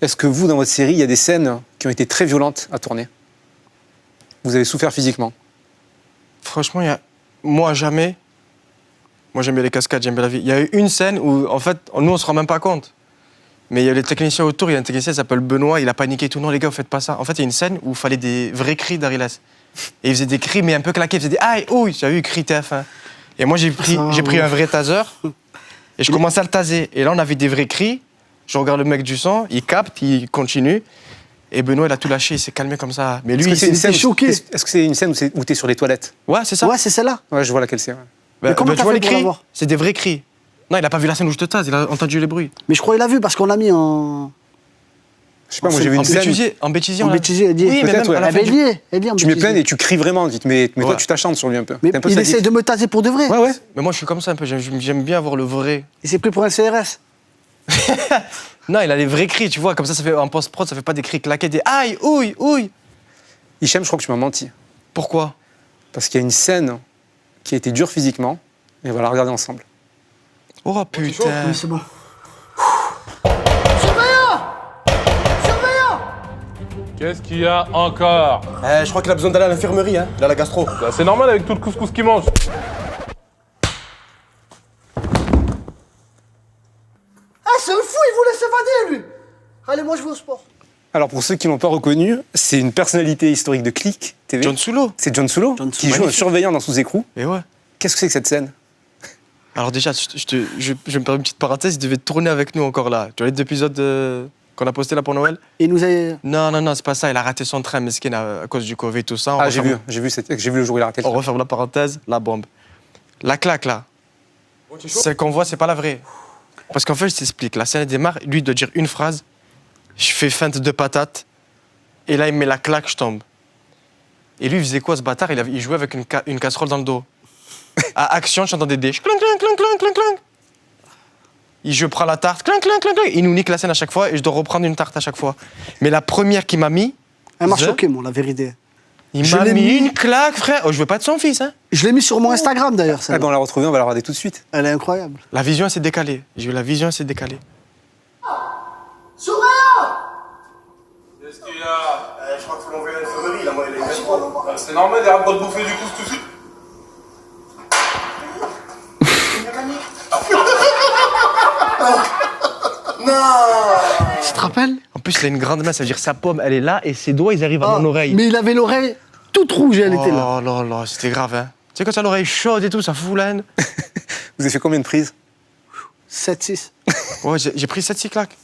Est-ce que vous, dans votre série, il y a des scènes qui ont été très violentes à tourner? Vous avez souffert physiquement? Franchement, moi, jamais. Moi, j'aime bien les cascades, j'aime bien la vie. Il y a eu une scène où, en fait, nous, on se rend même pas compte. Mais il y a les techniciens autour, il y a un technicien qui s'appelle Benoît, il a paniqué tout. Non, les gars, vous faites pas ça. En fait, il y a une scène où il fallait des vrais cris d'Ariles. Et il faisait des cris, mais un peu claqués. Il faisait des aïe, ouille. J'avais eu cri TF1. Et moi, j'ai pris un vrai taser et je commençais à le taser. Et là, on avait des vrais cris. Je regarde le mec du son, il capte, il continue. Et Benoît, il a tout lâché, il s'est calmé comme ça. Mais lui, il était choqué. Est-ce que c'est une scène où t'es sur les toilettes? Ouais, c'est ça. Ouais, c'est celle-là. Ouais, je vois laquelle c'est. Ouais. Mais comment tu vois les pour cris? l'avoir? C'est des vrais cris. Non, il a pas vu la scène où je te tase, il a entendu les bruits. Mais je crois qu'il a vu parce qu'on l'a mis en... Je sais pas, moi j'ai vu une scène... En bêtisier, En bêtisier, Eddie. Oui, mais même à la fin Eddie, tu mets plein et tu cries vraiment. Mais toi, tu t'achantes sur lui un peu. Mais il essaie de me taser pour de vrai. Ouais. Mais moi, je suis comme ça un peu. J'aime bien avoir le vrai. Il s'est pris pour un CRS. Non, il a les vrais cris, tu vois. Comme ça fait en post-prod, ça fait pas des cris claqués, des aïe, ouille, ouille. Hichem, je crois que tu m'as menti. Pourquoi? Parce qu'il y a une scène qui a été dure physiquement et on va la regarder ensemble. Oh putain. Oui, c'est bon. Qu'est-ce qu'il y a encore? Je crois qu'il a besoin d'aller à l'infirmerie, hein. Il a la gastro. Bah, c'est normal avec tout le couscous qu'il mange. Ah, c'est un fou, il voulait s'évader, lui. Allez, moi, je vais au sport. Alors, pour ceux qui ne l'ont pas reconnu, c'est une personnalité historique de Click TV. John Sulo. C'est John Sulo qui joue un surveillant dans Sous-Écrou. Et ouais. Qu'est-ce que c'est que cette scène? Alors déjà, je me permets une petite parenthèse, il devait tourner avec nous encore là. Tu vois les 2 épisodes qu'on a postés là pour Noël? Il nous a... Non, c'est pas ça. Il a raté son train, mesquin, à cause du Covid, tout ça. J'ai vu le jour où il a raté le On train. referme la parenthèse, la bombe. La claque là, celle qu'on voit, c'est pas la vraie. Parce qu'en fait, je t'explique. La scène démarre, lui il doit dire une phrase. Je fais feinte de patate. Et là, il met la claque, je tombe. Et lui, il faisait quoi ce bâtard? Il jouait avec une casserole dans le dos. À action, j'entends des dés. Clang, clang, clang, clang, clang, clang. Je prends la tarte, clang, clang, clang, clang. Il nous nique la scène à chaque fois et je dois reprendre une tarte à chaque fois. Mais la première qui m'a mis. Elle m'a choqué, moi, la vérité. Il m'a mis une claque, frère. Oh, je veux pas de son fils, hein. Je l'ai mis sur mon Instagram, d'ailleurs, ça. On l'a retrouvée, on va la regarder tout de suite. Elle est incroyable. La vision, elle s'est décalée. J'ai eu la vision, elle s'est décalée. Surveillant! Qu'est-ce qu'il y a? Je crois qu'il faut l'envoyer à l'infirmerie, là, moi, il est C'est normal, il arrête pas de bouffer du coup tout de suite. Tu te rappelles? En plus, il a une grande main, ça veut dire sa paume, elle est là et ses doigts, ils arrivent à mon oreille. Mais il avait l'oreille toute rouge, elle était là. Oh là là, c'était grave, hein. Tu sais, quand t'as l'oreille chaude et tout, ça fout la haine. Vous avez fait combien de prises? 7-6. Ouais, j'ai pris 7-6 claques.